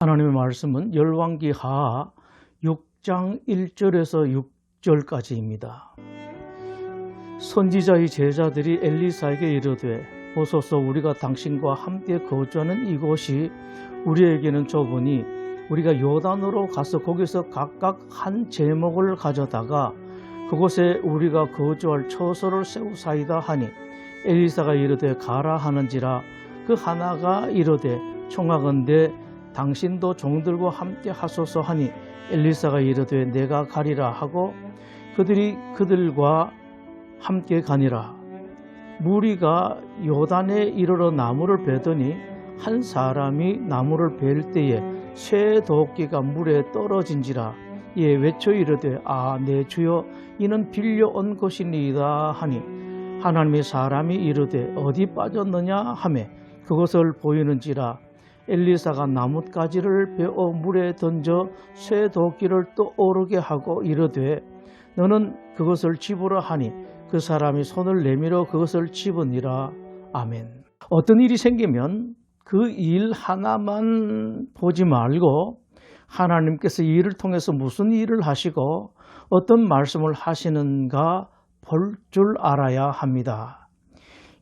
하나님의 말씀은 열왕기하 6장 1절에서 6절까지입니다. 선지자의 제자들이 엘리사에게 이르되 보소서 우리가 당신과 함께 거주하는 이곳이 우리에게는 좁으니 우리가 요단으로 가서 거기서 각각 한 제목을 가져다가 그곳에 우리가 거주할 처소를 세우사이다 하니 엘리사가 이르되 가라 하는지라 그 하나가 이르되 청하건대 당신도 종들과 함께 하소서 하니 엘리사가 이르되 내가 가리라 하고 그들이 그들과 함께 가니라. 무리가 요단에 이르러 나무를 베더니 한 사람이 나무를 벨 때에 쇠 도끼가 물에 떨어진지라. 이에 외쳐 이르되 내 주여 이는 빌려온 것이니이다 하니 하나님의 사람이 이르되 어디 빠졌느냐 하매 그것을 보이는지라. 엘리사가 나뭇가지를 베어 물에 던져 쇠 도끼를 떠오르게 하고 이르되 너는 그것을 집으라 하니 그 사람이 손을 내밀어 그것을 집으니라. 아멘. 어떤 일이 생기면 그 일 하나만 보지 말고 하나님께서 이 일을 통해서 무슨 일을 하시고 어떤 말씀을 하시는가 볼 줄 알아야 합니다.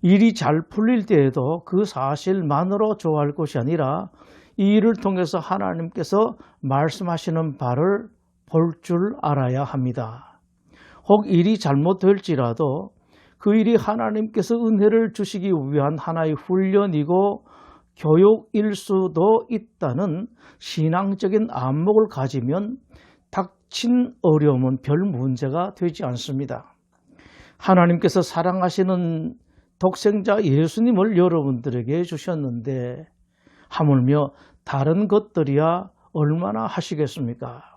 일이 잘 풀릴 때에도 그 사실만으로 좋아할 것이 아니라 이 일을 통해서 하나님께서 말씀하시는 바를 볼 줄 알아야 합니다. 혹 일이 잘못될지라도 그 일이 하나님께서 은혜를 주시기 위한 하나의 훈련이고 교육일 수도 있다는 신앙적인 안목을 가지면 닥친 어려움은 별 문제가 되지 않습니다. 하나님께서 사랑하시는 독생자 예수님을 여러분들에게 주셨는데 하물며 다른 것들이야 얼마나 하시겠습니까?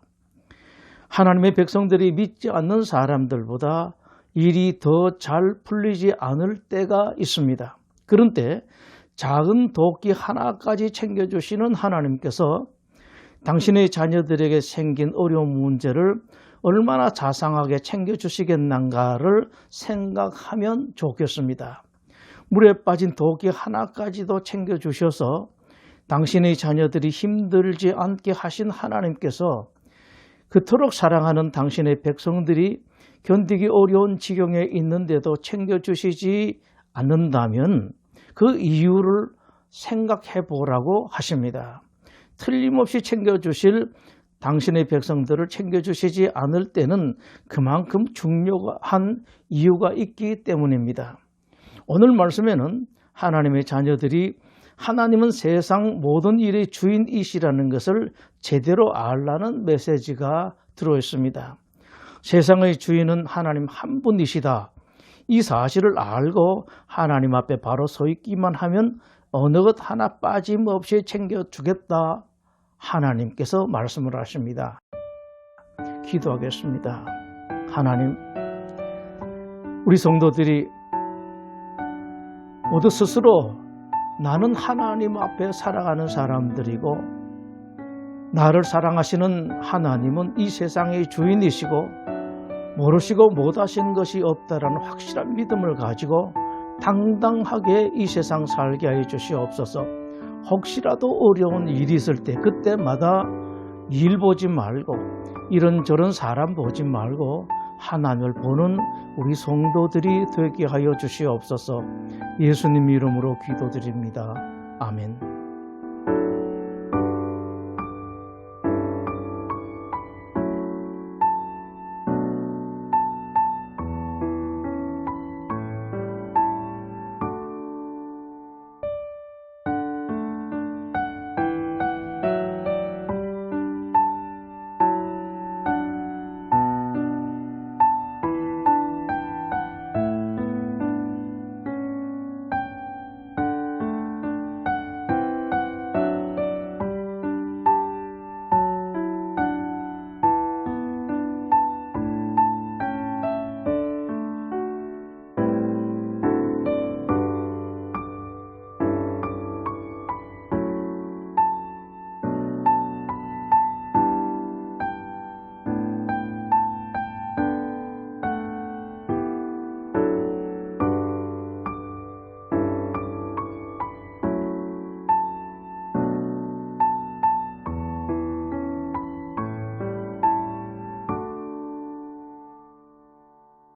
하나님의 백성들이 믿지 않는 사람들보다 일이 더 잘 풀리지 않을 때가 있습니다. 그런 때 작은 도끼 하나까지 챙겨주시는 하나님께서 당신의 자녀들에게 생긴 어려운 문제를 얼마나 자상하게 챙겨주시겠는가를 생각하면 좋겠습니다. 물에 빠진 도끼 하나까지도 챙겨주셔서 당신의 자녀들이 힘들지 않게 하신 하나님께서 그토록 사랑하는 당신의 백성들이 견디기 어려운 지경에 있는데도 챙겨주시지 않는다면 그 이유를 생각해 보라고 하십니다. 틀림없이 챙겨주실 당신의 백성들을 챙겨주시지 않을 때는 그만큼 중요한 이유가 있기 때문입니다. 오늘 말씀에는 하나님의 자녀들이 하나님은 세상 모든 일의 주인이시라는 것을 제대로 알라는 메시지가 들어있습니다. 세상의 주인은 하나님 한 분이시다. 이 사실을 알고 하나님 앞에 바로 서 있기만 하면 어느 것 하나 빠짐없이 챙겨주겠다. 하나님께서 말씀을 하십니다. 기도하겠습니다. 하나님, 우리 성도들이 모두 스스로 나는 하나님 앞에 살아가는 사람들이고 나를 사랑하시는 하나님은 이 세상의 주인이시고 모르시고 못하신 것이 없다라는 확실한 믿음을 가지고 당당하게 이 세상 살게 하여 주시옵소서. 혹시라도 어려운 일이 있을 때 그때마다 일 보지 말고 이런저런 사람 보지 말고 하나님을 보는 우리 성도들이 되게 하여 주시옵소서. 예수님 이름으로 기도드립니다. 아멘.